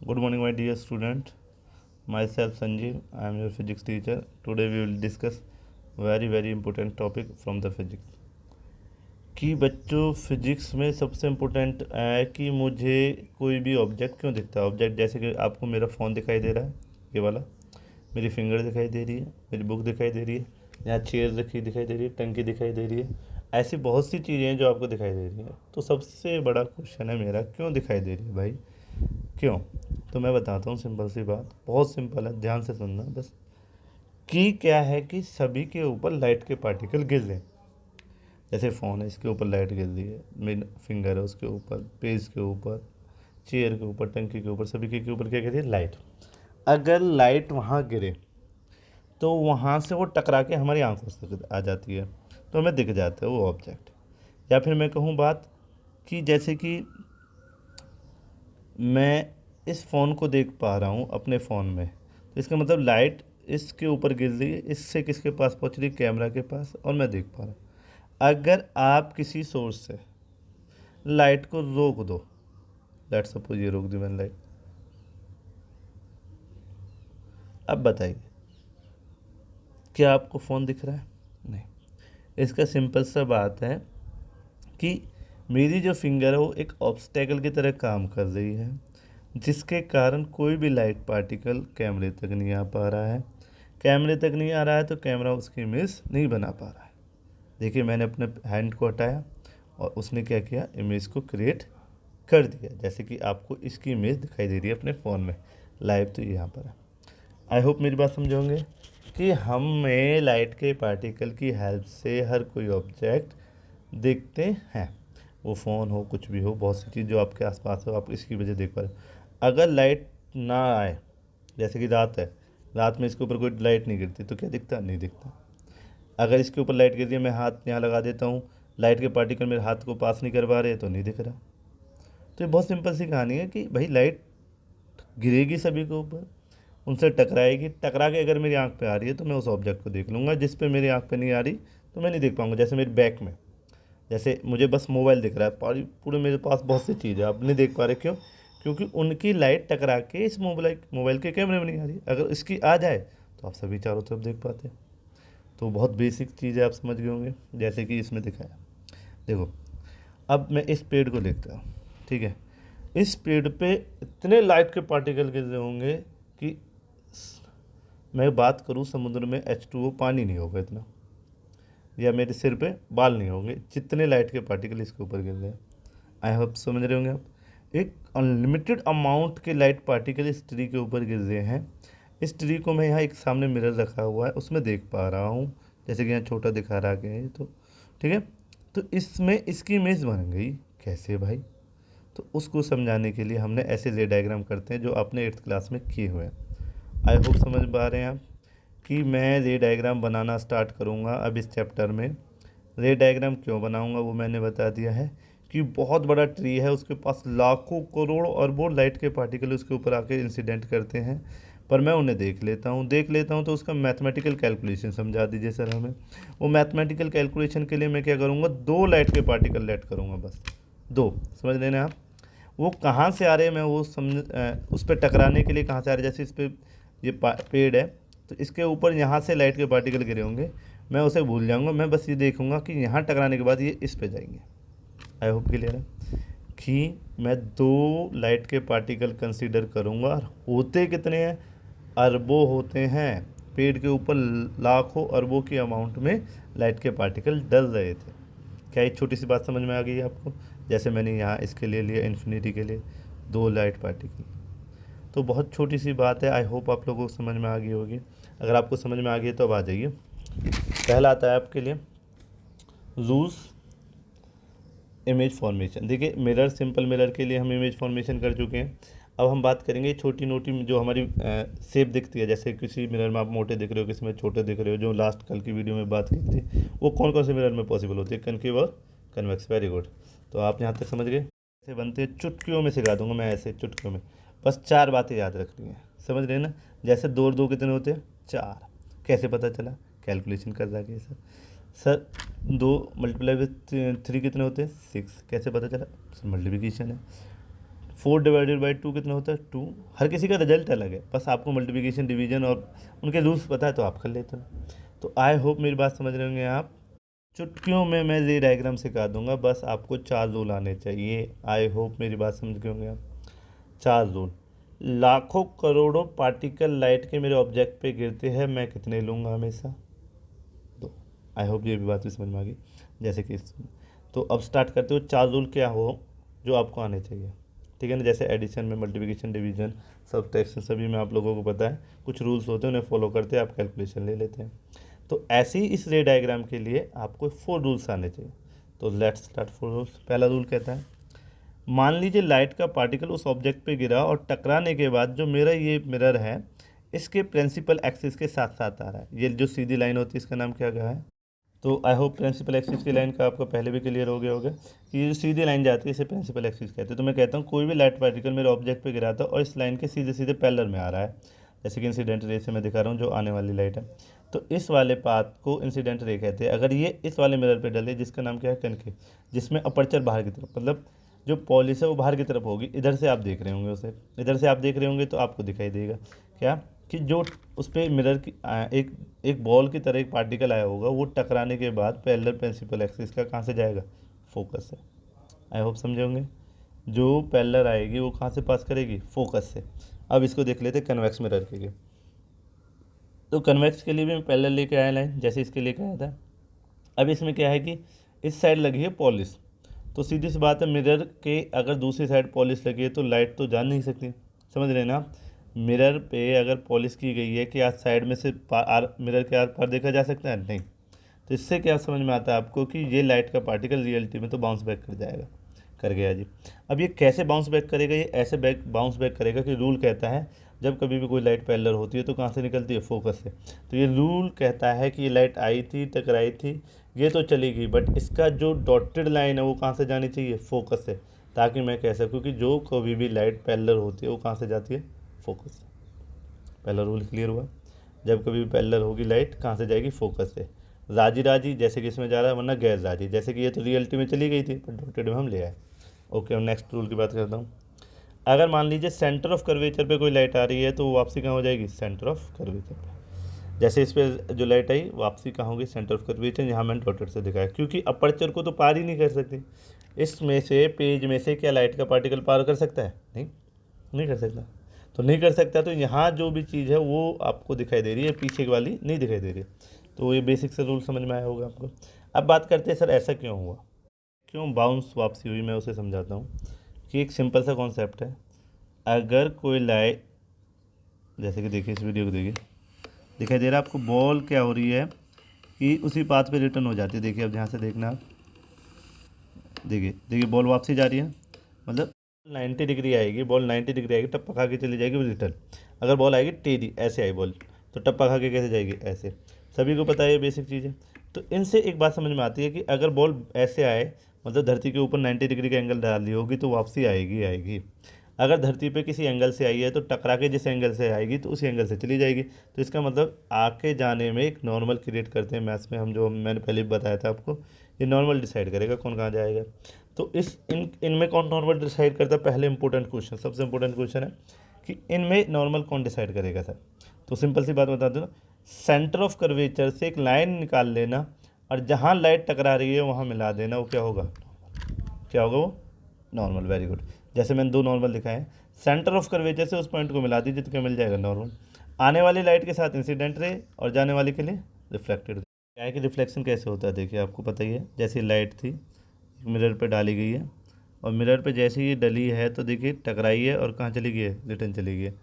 Good morning, my dear student. Myself Sanjeev. I am your physics teacher. Today we will discuss very important topic from the physics. कि बच्चों physics में सबसे important है कि मुझे कोई भी ऑब्जेक्ट क्यों दिखता है। ऑब्जेक्ट जैसे कि आपको मेरा फ़ोन दिखाई दे रहा है, ये वाला, मेरी फिंगर दिखाई दे रही है, मेरी बुक दिखाई दे रही है, यहाँ चेयर रखी दिखाई दे रही है, टंकी दिखाई दे रही है। ऐसी बहुत सी चीज़ें हैं जो आपको दिखाई दे रही हैं। तो सबसे बड़ा क्वेश्चन है मेरा, क्यों दिखाई दे रही है भाई, क्यों? तो मैं बताता हूँ, सिंपल सी बात, बहुत सिंपल है, ध्यान से सुनना बस। कि क्या है कि सभी के ऊपर लाइट के पार्टिकल गिर रहे हैं। जैसे फ़ोन है, इसके ऊपर लाइट गिर रही है, मेरा फिंगर है उसके ऊपर, पेज के ऊपर, चेयर के ऊपर, टंकी के ऊपर, सभी के ऊपर क्या गिर रही है? लाइट। अगर लाइट वहाँ गिरे तो वहाँ से वो टकरा के हमारी आंखों से आ जाती है, तो हमें दिख जाता है वो ऑब्जेक्ट। या फिर मैं कहूँ बात कि जैसे कि मैं इस फ़ोन को देख पा रहा हूँ अपने फ़ोन में, तो इसका मतलब लाइट इसके ऊपर गिर रही है, इससे किसके पास पहुँच रही है? कैमरा के पास, और मैं देख पा रहा हूँ। अगर आप किसी सोर्स से लाइट को रोक दो, लेट्स सपोज ये रोक दी मैंने लाइट, अब बताइए क्या आपको फ़ोन दिख रहा है? नहीं। इसका सिंपल सा बात है कि मेरी जो फिंगर है वो एक ऑब्स्टेकल की तरह काम कर रही है, जिसके कारण कोई भी लाइट पार्टिकल कैमरे तक नहीं आ पा रहा है। कैमरे तक नहीं आ रहा है तो कैमरा उसकी इमेज नहीं बना पा रहा है। देखिए, मैंने अपने हैंड को हटाया और उसने क्या किया, इमेज को क्रिएट कर दिया। जैसे कि आपको इसकी इमेज दिखाई दे रही है अपने फ़ोन में लाइव, तो यहाँ पर है। आई होप मेरी बात समझोगे कि हमें लाइट के पार्टिकल की हेल्प से हर कोई ऑब्जेक्ट देखते हैं। वो फ़ोन हो, कुछ भी हो, बहुत सी चीज़ जो आपके आसपास हो, आप इसकी वजह देख पा रहे हो। अगर लाइट ना आए, जैसे कि रात है, रात में इसके ऊपर कोई लाइट नहीं गिरती तो क्या दिखता? नहीं दिखता। अगर इसके ऊपर लाइट गिर रही है, मैं हाथ यहाँ लगा देता हूँ, लाइट के पार्टिकल मेरे हाथ को पास नहीं कर पा रहे तो नहीं दिख रहा। तो ये बहुत सिंपल सी कहानी है कि भाई लाइट गिरेगी सभी के ऊपर, उनसे टकराएगी, टकरा के अगर मेरी आंख पे आ रही है तो मैं उस ऑब्जेक्ट को देख लूँगा। जिस पे मेरी आंख पे नहीं आ रही तो मैं नहीं देख पाऊँगा। जैसे मेरी बैक में, जैसे मुझे बस मोबाइल दिख रहा है, पूरे मेरे पास बहुत सी चीज़ है, आप नहीं देख पा रहे, क्यों? क्योंकि उनकी लाइट टकरा के इस मोबाइल के कैमरे में नहीं आ रही। अगर इसकी आ जाए तो आप सभी चारों तरफ देख पाते हैं। तो बहुत बेसिक चीज़ है, आप समझ गए होंगे, जैसे कि इसमें दिखाया। देखो, अब मैं इस पेड़ को देखता हूँ, ठीक है, इस पेड़ पे इतने लाइट के पार्टिकल गिर रहे होंगे कि मैं बात करूँ, समुद्र में H2O पानी नहीं होगा इतना, या मेरे सिर पे बाल नहीं होंगे, जितने लाइट के पार्टिकल इसके ऊपर गिर रहे हैं। आई होप समझ रहे होंगे आप। एक अनलिमिटेड अमाउंट के लाइट पार्टिकल इस ट्री के ऊपर गिर रहे हैं। इस ट्री को मैं यहाँ एक सामने मिरर रखा हुआ है, उसमें देख पा रहा हूँ, जैसे कि यहाँ छोटा दिखा रहा है, तो ठीक है। तो इसमें इसकी इमेज बन गई, कैसे भाई? तो उसको समझाने के लिए हमने ऐसे रे डायग्राम करते हैं जो आपने 8th क्लास में किए हुए हैं। आई होप समझ पा रहे हैं आप कि मैं रे डायग्राम बनाना स्टार्ट करूँगा अब इस चैप्टर में। रे डायग्राम क्यों बनाऊँगा वो मैंने बता दिया है कि बहुत बड़ा ट्री है, उसके पास लाखों करोड़ अरबों लाइट के पार्टिकल उसके ऊपर आके इंसिडेंट करते हैं, पर मैं उन्हें देख लेता हूँ तो उसका मैथमेटिकल कैलकुलेशन समझा दीजिए सर हमें। वो मैथमेटिकल कैलकुलेशन के लिए मैं क्या करूँगा, 2 लाइट के पार्टिकल लेट करूँगा, बस 2, समझ लेना आप। वो कहाँ से आ रहे हैं मैं वो उस पर टकराने के लिए कहाँ से आ रहे हैं, जैसे इस पर ये पेड़ है, तो इसके ऊपर यहाँ से लाइट के पार्टिकल गिरे होंगे, मैं उसे भूल जाऊँगा, मैं बस ये देखूँगा कि यहाँ टकराने के बाद ये इस पे जाएंगे। आई होप क्लियर है कि मैं 2 लाइट के पार्टिकल कंसीडर करूँगा, और होते कितने हैं? अरबों होते हैं। पेड़ के ऊपर लाखों अरबों की अमाउंट में लाइट के पार्टिकल डल रहे थे। क्या एक छोटी सी बात समझ में आ गई है आपको? जैसे मैंने यहाँ इसके लिए लिया, इन्फिनिटी के लिए 2 लाइट पार्टिकल, तो बहुत छोटी सी बात है। आई होप आप लोगों को समझ में आ गई होगी। अगर आपको समझ में आ गई तो अब आ जाइए। पहला आता है आपके लिए रूल्स इमेज फॉर्मेशन। देखिए, मिरर, सिंपल मिरर के लिए हम इमेज फॉर्मेशन कर चुके हैं। अब हम बात करेंगे छोटी नोटी जो हमारी शेप दिखती है, जैसे किसी मिरर में आप मोटे दिख रहे हो, किसी में छोटे दिख रहे हो, जो लास्ट कल की वीडियो में बात की थी, वो कौन कौन से मिरर में पॉसिबल होती है? कनकेव और कन्वेक्स। Very good. तो आप यहाँ तक समझ गए। ऐसे बनते हैं, चुटकियों में सिखा दूंगा मैं, ऐसे चुटकियों में, बस 4 बातें याद रखनी है, समझ रहे हैं ना? जैसे 2 और 2 कितने होते हैं? 4। कैसे पता चला? कैलकुलेशन कर रहा है सर। सर 2 मल्टीप्लाई विथ 3 कितने होते हैं? 6। कैसे पता चला? सर मल्टीप्लिकेशन है। 4/2 कितना होता है 2। हर किसी का रिजल्ट अलग है, बस आपको मल्टीप्लिकेशन डिवीजन और उनके रूल्स पता है तो आप कर लेते हो। तो आई होप मेरी बात समझ रहे होंगे आप। चुटकियों में मैं ये डायग्राम सिखा दूंगा, बस आपको 4 रूल आने चाहिए। आई होप मेरी बात समझ गए होंगे आप। 4 रूल। लाखों करोड़ों पार्टिकल लाइट के मेरे ऑब्जेक्ट पे गिरते हैं, मैं कितने लूँगा हमेशा? 2। आई होप ये भी बात भी समझ में आ गई। जैसे कि तो अब स्टार्ट करते हो। 4 रूल क्या हो जो आपको आने चाहिए, ठीक है ना। जैसे एडिशन में मल्टीप्लिकेशन डिवीजन सब्ट्रैक्शन सभी में आप लोगों को पता है, कुछ रूल्स होते हैं उन्हें फॉलो करते हैं, आप कैलकुलेशन ले लेते हैं। तो ऐसे ही इस रे डायग्राम के लिए आपको 4 रूल्स आने चाहिए। तो लेट्स स्टार्ट 4 रूल्स। पहला रूल कहता है, मान लीजिए लाइट का पार्टिकल उस ऑब्जेक्ट पे गिरा और टकराने के बाद जो मेरा ये मिरर है इसके प्रिंसिपल एक्सिस के साथ साथ आ रहा है। ये जो सीधी लाइन होती है इसका नाम क्या है? तो आई होप प्रिंसिपल एक्सिस की लाइन का आपको पहले भी क्लियर हो गया होगा कि ये जो सीधी लाइन जाती है इसे प्रिंसिपल एक्सिस कहते हैं। तो मैं कहता हूँ कोई भी लाइट पार्टिकल मेरे ऑब्जेक्ट पे गिरा था और इस लाइन के सीधे सीधे पैरेलल में आ रहा है, जैसे कि इंसिडेंट रे से मैं दिखा रहा हूँ जो आने वाली लाइट है, तो इस वाले पाथ को इंसिडेंट रे कहते हैं। अगर ये इस वाले मिरर पे डले जिसका नाम क्या है कनकेव, जिसमें अपर्चर बाहर की तरफ, मतलब जो पॉलिश है वो बाहर की तरफ होगी, इधर से आप देख रहे होंगे उसे, इधर से आप देख रहे होंगे तो आपको दिखाई देगा क्या कि जो उस पर मिरर की एक एक बॉल की तरह एक पार्टिकल आया होगा, वो टकराने के बाद पैरेलल प्रिंसिपल एक्सिस का कहाँ से जाएगा? फोकस से। आई होप समझे होंगे। जो पैरेलल आएगी वो कहाँ से पास करेगी? फोकस से। अब इसको देख लेते कन्वेक्स मिरर के लिए। तो कन्वेक्स के लिए भी मैं पैरेलल लेके आया लाइन, जैसे इसके लेके आया था। अब इसमें क्या है कि इस साइड लगी है पॉलिश, तो सीधी सी बात है मिरर के अगर दूसरी साइड पॉलिश लगी है तो लाइट तो जा नहीं सकती, समझ रहे ना। मिरर पे अगर पॉलिश की गई है कि आज साइड में से मिरर के आर पार देखा जा सकता है? नहीं। तो इससे क्या समझ में आता है आपको कि ये लाइट का पार्टिकल रियलिटी में तो बाउंस बैक कर जाएगा, कर गया जी। अब ये कैसे बाउंस बैक करेगा? ये ऐसे बाउंस बैक करेगा कि रूल कहता है जब कभी भी कोई लाइट पैरेलल होती है तो कहाँ से निकलती है? फोकस से। तो ये रूल कहता है कि ये लाइट आई थी, टकराई थी, ये तो चली गई, बट इसका जो डॉटेड लाइन है वो कहाँ से जानी चाहिए? फोकस से, ताकि मैं कह सकूँ कि जो कभी भी लाइट पैरेलल होती है वो कहाँ से जाती है? फोकस से। पहला रूल क्लियर हुआ। जब कभी भी पैरेलल होगी लाइट कहाँ से जाएगी? फोकस से। राजी राजी जैसे कि इसमें जा रहा है, वरना गैर राजी जैसे कि ये तो रियलिटी में चली गई थी पर डॉटेड में हम ले आए। ओके, अब नेक्स्ट रूल की बात करता हूँ। अगर मान लीजिए सेंटर ऑफ कर्वेचर पे कोई लाइट आ रही है तो वापसी कहाँ हो जाएगी? सेंटर ऑफ कर्वेचर पे। जैसे इस पर जो लाइट आई वापसी कहाँ होगी? Centre of curvature. यहाँ मैंने डॉटेड से दिखाया क्योंकि अपर्चर को तो पार ही नहीं कर सकती। इसमें से पेज में से क्या लाइट का पार्टिकल पार कर सकता है? नहीं, नहीं कर सकता। तो नहीं कर सकता, तो यहाँ जो भी चीज़ है वो आपको दिखाई दे रही है, पीछे वाली नहीं दिखाई दे रही। तो ये बेसिक से रूल समझ में आया होगा आपको। अब बात करते हैं सर ऐसा क्यों हुआ, क्यों बाउंस वापसी हुई। मैं उसे समझाता हूँ कि एक सिंपल सा कॉन्सेप्ट है। अगर कोई लाइट, जैसे कि देखिए इस वीडियो को देखिए, दिखाई दे रहा है आपको बॉल क्या हो रही है कि उसी पाथ पे रिटर्न हो जाती है। देखिए अब ध्यान से देखना आप, देखिए देखिए बॉल वापसी जा रही है, मतलब 90 डिग्री आएगी, बॉल 90 डिग्री आएगी, टप्पा खा के चली जाएगी वो रिटर्न। अगर बॉल आएगी टेढ़ी ऐसे आई बॉल, तो टप्पा खा के कैसे जाएगी? ऐसे। सभी को पता है ये बेसिक चीज़ है। तो इनसे एक बात समझ में आती है कि अगर बॉल ऐसे आए, मतलब धरती के ऊपर 90 डिग्री का एंगल डाल दी होगी तो वापसी आएगी आएगी। अगर धरती पे किसी एंगल से आई है तो टकरा के जिस एंगल से आएगी तो उसी एंगल से चली जाएगी। तो इसका मतलब आके जाने में एक नॉर्मल क्रिएट करते हैं मैथ्स में हम, जो मैंने पहले भी बताया था आपको। ये नॉर्मल डिसाइड करेगा कौन कहाँ जाएगा। तो इस इनमें कौन नॉर्मल डिसाइड करता है? पहले इंपॉर्टेंट क्वेश्चन, सबसे इंपॉर्टेंट क्वेश्चन है कि इनमें नॉर्मल कौन डिसाइड करेगा सर। तो सिंपल सी बात बता दूँ, सेंटर ऑफ कर्वेचर से एक लाइन निकाल लेना और जहाँ लाइट टकरा रही है वहाँ मिला देना, वो क्या होगा? क्या होगा वो? नॉर्मल। Very good. जैसे मैंने 2 नॉर्मल दिखाए हैं, सेंटर ऑफ कर्वेचर से उस पॉइंट को मिला दीजिए तो क्या मिल जाएगा? नॉर्मल। आने वाली लाइट के साथ इंसिडेंट रे और जाने वाली के लिए रिफ्लेक्टेड रे। क्या है कि रिफ्लेक्शन कैसे होता है देखिए आपको पता ही है। जैसे लाइट थी मिरर पे डाली गई है और मिरर पे जैसे ही डली है तो देखिए टकराई है और कहाँ चली गई है? रिटर्न चली गई है,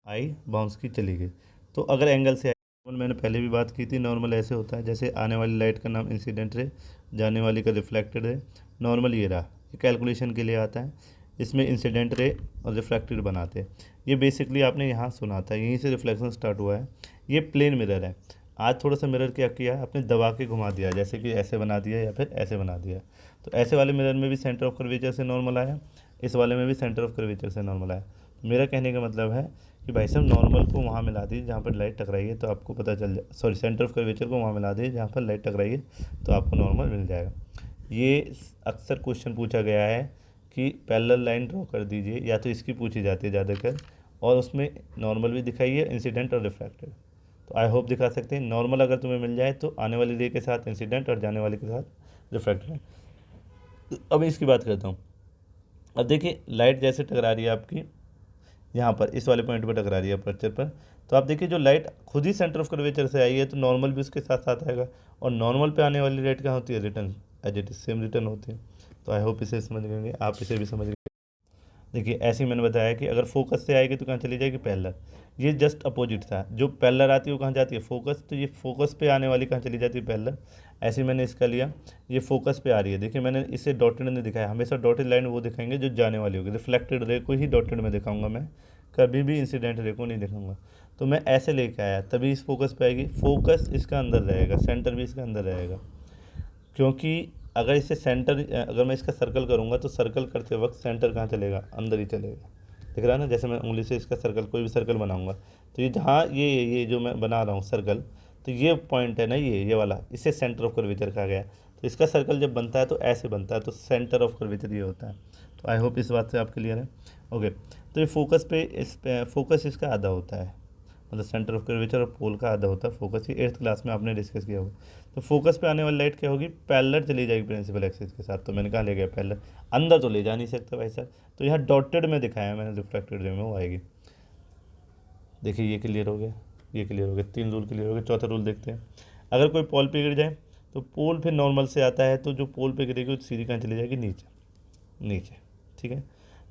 आई बाउंस की चली गई। तो अगर एंगल से आई, मैंने पहले भी बात की थी, नॉर्मल ऐसे होता है जैसे आने वाली लाइट का नाम इंसिडेंट रे, जाने वाली का रिफ्लेक्टेड रे। नॉर्मल ये रहा, ये कैलकुलेशन के लिए आता है, इसमें इंसिडेंट रे और रिफ्लेक्टेड बनाते हैं। ये बेसिकली आपने यहाँ सुना था, यहीं से रिफ्लेक्शन स्टार्ट हुआ है। ये प्लेन मिरर है। आज थोड़ा सा मिरर क्या किया आपने? दबा के घुमा दिया, जैसे कि ऐसे बना दिया या फिर ऐसे बना दिया। तो ऐसे वाले मिरर में भी सेंटर ऑफ कर्वेचर से नॉर्मल आया, इस वाले में भी सेंटर ऑफ कर्वेचर से नॉर्मल आया। तो मेरा कहने का मतलब है कि भाई साहब नॉर्मल को वहाँ मिला दीजिए जहाँ पर लाइट टकराई है, तो आपको पता चल जाए, सॉरी सेंटर ऑफ कर्वेचर को वहाँ मिला दीजिए जहाँ पर लाइट टकराई है, तो आपको नॉर्मल मिल जाएगा। ये अक्सर क्वेश्चन पूछा गया है कि पैरेलल लाइन ड्रॉ कर दीजिए, या तो इसकी पूछी जाती है ज़्यादातर, और उसमें नॉर्मल भी दिखाइए, इंसिडेंट और रिफ्रैक्टेड। तो आई होप दिखा सकते हैं। नॉर्मल अगर तुम्हें मिल जाए तो आने वाली रे के साथ इंसिडेंट और जाने वाले के साथ रिफ्रैक्टेड। अब इसकी बात करता हूँ। अब देखिए लाइट जैसे टकरा रही है आपकी यहाँ पर, इस वाले पॉइंट पर टकरा रही है अपर्चर पर, तो आप देखिए जो लाइट खुद ही सेंटर ऑफ कर्वेचर से आई है तो नॉर्मल भी उसके साथ साथ आएगा, और नॉर्मल पे आने वाली लाइट कहाँ होती है, return, as it is same return होती है। तो आई होप इसे समझ गए, आप इसे भी समझ गए। देखिए ऐसे ही मैंने बताया कि अगर फोकस से आएगी तो कहाँ चली जाएगी, पैरेलल। ये जस्ट अपोजिट था, जो पैरेलल आती है वो कहाँ जाती है, फोकस, तो ये फोकस पे आने वाली कहाँ चली जाती है, पैरेलल। ऐसे ही मैंने इसका लिया, ये फोकस पे आ रही है। देखिए मैंने इसे डॉटेड नहीं दिखाया, हमेशा डॉटेड लाइन वो दिखाएंगे जो जाने वाली होगी, रिफ्लेक्टेड रे को ही डॉटेड में दिखाऊंगा मैं, कभी भी इंसिडेंट रे को नहीं दिखाऊंगा। तो मैं ऐसे लेके आया, तभी इस फोकस पे आएगी, फोकस इसका अंदर रहेगा, सेंटर भी इसका अंदर रहेगा, क्योंकि अगर इसे सेंटर, अगर मैं इसका सर्कल करूँगा तो सर्कल करते वक्त सेंटर कहाँ चलेगा, अंदर ही चलेगा। दिख रहा है ना, जैसे मैं उंगली से इसका सर्कल, कोई भी सर्कल बनाऊंगा तो ये जहाँ ये जो मैं बना रहा हूँ सर्कल, तो ये पॉइंट है ना, ये वाला, इसे सेंटर ऑफ कर्वेचर कहा गया है। तो इसका सर्कल जब बनता है तो ऐसे बनता है, तो सेंटर ऑफ कर्वेचर ये होता है। तो आई होप इस बात से आप क्लियर है। ओके, तो ये फोकस पे, इस पे फोकस इसका आधा होता है, मतलब सेंटर ऑफ कर्वेचर और पोल का आधा होता है फोकस। ये 8th क्लास में आपने डिस्कस किया होगा। तो फोकस पे आने वाली लाइट क्या होगी, पैरेलल चली जाएगी प्रिंसिपल एक्सिस के साथ। तो मैंने कहा ले गया पैरेलल, अंदर तो ले जा नहीं सकता भाई साहब, तो यहाँ डॉटेड में दिखाया मैंने, रिफ्रैक्टेड रे में वो आएगी। देखिए ये क्लियर हो गया, ये क्लियर हो गया, 3 रूल क्लियर हो गए। चौथा रूल देखते हैं। अगर कोई पोल पे गिर जाए तो पोल फिर नॉर्मल से आता है, तो जो पोल पे गिरेगी वो सीधी कहाँ चली जाएगी, नीचे, नीचे। ठीक है,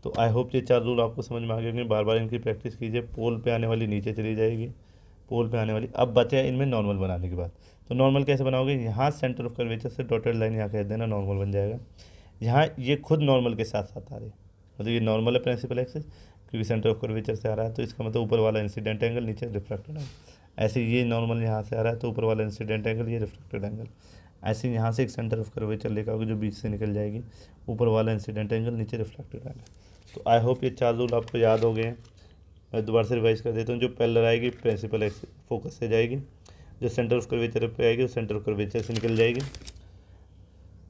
तो आई होप ये 4 रूल आपको समझ में आ गए होंगे। बार बार इनकी प्रैक्टिस कीजिए। पोल पे आने वाली नीचे चली जाएगी, पोल पे आने वाली। अब बचा इनमें नॉर्मल बनाने के बाद, तो नॉर्मल कैसे बनाओगे, यहाँ सेंटर ऑफ कर्वेचर से डॉटेड लाइन यहाँ कह देना, नॉर्मल बन जाएगा। यहाँ ये खुद नॉर्मल के साथ साथ आ रही है, मतलब ये नॉर्मल है प्रिंसिपल एक्सिस, क्योंकि सेंटर ऑफ कर्वेचर से आ रहा है, तो इसका मतलब ऊपर वाला इंसिडेंट एंगल, नीचे रिफ्रैक्टेड एंगल। ऐसे ये नॉर्मल यहाँ से आ रहा है तो ऊपर वाला इंसिडेंट एंगल, ये रिफ्रैक्टेड एंगल। ऐसे यहाँ से एक सेंटर ऑफ कर्वेचर लेकर आओगे जो बीच से निकल जाएगी, ऊपर वाला इंसिडेंट एंगल, नीचे रिफ्रैक्टेड एंगल। तो आई होप ये 4 रूल आपको याद हो गए हैं। मैं दोबारा से रिवाइज कर देता हूँ। जो पैरेलल आएगी प्रिंसिपल एक्सिस फोकस से जाएगी, जो सेंटर ऑफ कर्वेचर पे आएगी वो सेंटर ऑफ कर्वेचर से निकल जाएगी,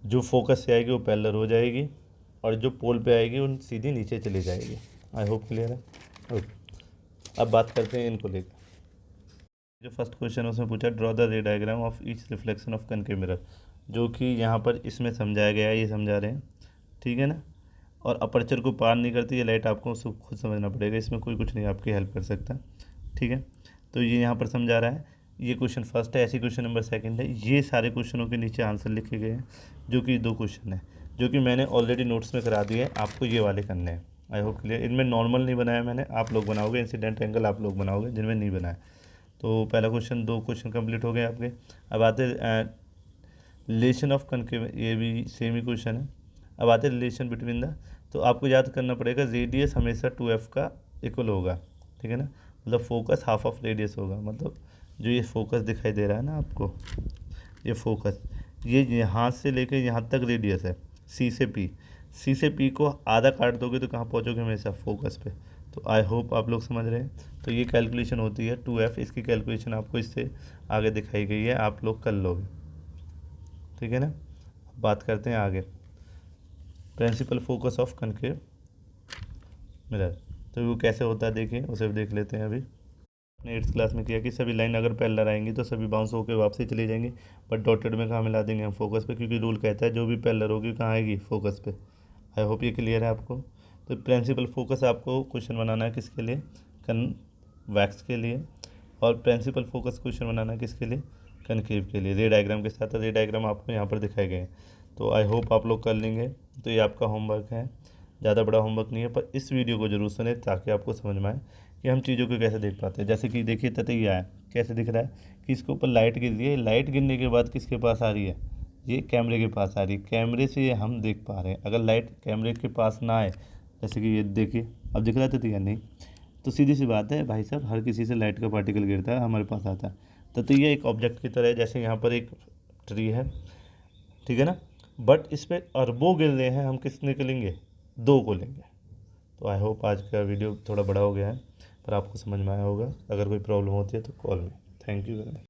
जो फोकस से आएगी वो पैरेलल हो जाएगी, और जो पोल पे आएगी वो सीधी नीचे चली जाएगी। आई होप क्लियर है। ओके, अब बात करते हैं इनको लेकर। जो फर्स्ट क्वेश्चन है उसमें पूछा ड्रॉ द रे diagram of each reflection of concave mirror, जो कि यहाँ पर इसमें समझाया गया है, ये समझा रहे हैं, ठीक है ना। और अपर्चर को पार नहीं करती ये लाइट, आपको उसको खुद समझना पड़ेगा, इसमें कोई कुछ नहीं आपकी हेल्प कर सकता, ठीक है। तो ये यहाँ पर समझा रहा है, ये क्वेश्चन फर्स्ट है, ऐसी क्वेश्चन नंबर सेकंड है। ये सारे क्वेश्चनों के नीचे आंसर लिखे गए हैं, जो कि 2 क्वेश्चन है, जो कि मैंने ऑलरेडी नोट्स में करा दिए, आपको ये वाले करने हैं। I hope clear. इनमें नॉर्मल नहीं बनाया मैंने, आप लोग बनाओगे, इंसिडेंट एंगल आप लोग बनाओगे जिनमें नहीं बनाया। तो पहला क्वेश्चन, 2 क्वेश्चन कंप्लीट हो गए आपके। अब आते रिलेशन ऑफ कनकेव, ये भी सेम ही क्वेश्चन है। अब आते रिलेशन बिटवीन द, तो आपको याद करना पड़ेगा रेडियस हमेशा 2f का इक्वल होगा, ठीक है ना, मतलब फोकस हाफ ऑफ रेडियस होगा। मतलब जो ये फोकस दिखाई दे रहा है ना आपको, ये फोकस, ये यहाँ से लेकर यहाँ तक रेडियस है, सी से पी, सी से पी को आधा काट दोगे तो कहाँ पहुँचोगे, हमेशा फोकस पे। तो आई होप आप लोग समझ रहे हैं। तो ये कैलकुलेशन होती है 2f, इसकी कैलकुलेशन आपको इससे आगे दिखाई गई है, आप लोग कर लोगे, ठीक है ना। बात करते हैं आगे, principal focus of concave mirror. तो वो कैसे होता है देखिए, उसे भी देख लेते हैं। अभी अपने 8th क्लास में किया कि सभी लाइन अगर पैरेलल आएंगी तो सभी बाउंस होकर वापसी चली जाएंगी, बट डॉटेड में कहाँ मिला देंगे हम, फोकस पे, क्योंकि रूल कहता है जो भी पैरेलल होगी कहाँ आएगी, फोकस पे। आई होप ये क्लियर है आपको। तो प्रिंसिपल फोकस आपको क्वेश्चन बनाना है किसके लिए, कन्वैक्स के लिए, और प्रिंसिपल फोकस क्वेश्चन बनाना है किसके लिए, कनकेव के लिए, रे डायग्राम के साथ। रे डायग्राम आपको यहाँ पर दिखाए गए हैं, तो आई होप आप लोग कर लेंगे। तो ये आपका होमवर्क है, ज़्यादा बड़ा होमवर्क नहीं है, पर इस वीडियो को जरूर सुने ताकि आपको समझ में आए कि हम चीज़ों को कैसे देख पाते हैं। जैसे कि देखिए ततैया है, कैसे दिख रहा है कि इसके ऊपर लाइट गिर रही है, लाइट गिरने के बाद किसके पास आ रही है, ये कैमरे के पास आ रही है, कैमरे से ये हम देख पा रहे हैं। अगर लाइट कैमरे के पास ना आए, जैसे कि ये देखिए अब दिख रहा है ततैया नहीं, तो सीधी सी बात है भाई साहब, हर किसी से लाइट का पार्टिकल गिरता है, हमारे पास आता है। ततैया एक ऑब्जेक्ट की तरह है, जैसे यहाँ पर एक ट्री है, ठीक है ना, बट इस पर अरबों गिर रहे हैं, हम किसने को लेंगे, 2 को लेंगे। तो आई होप आज का वीडियो थोड़ा बड़ा हो गया है, पर आपको समझ में आया होगा। अगर कोई प्रॉब्लम होती है तो कॉल में। Thank you very much.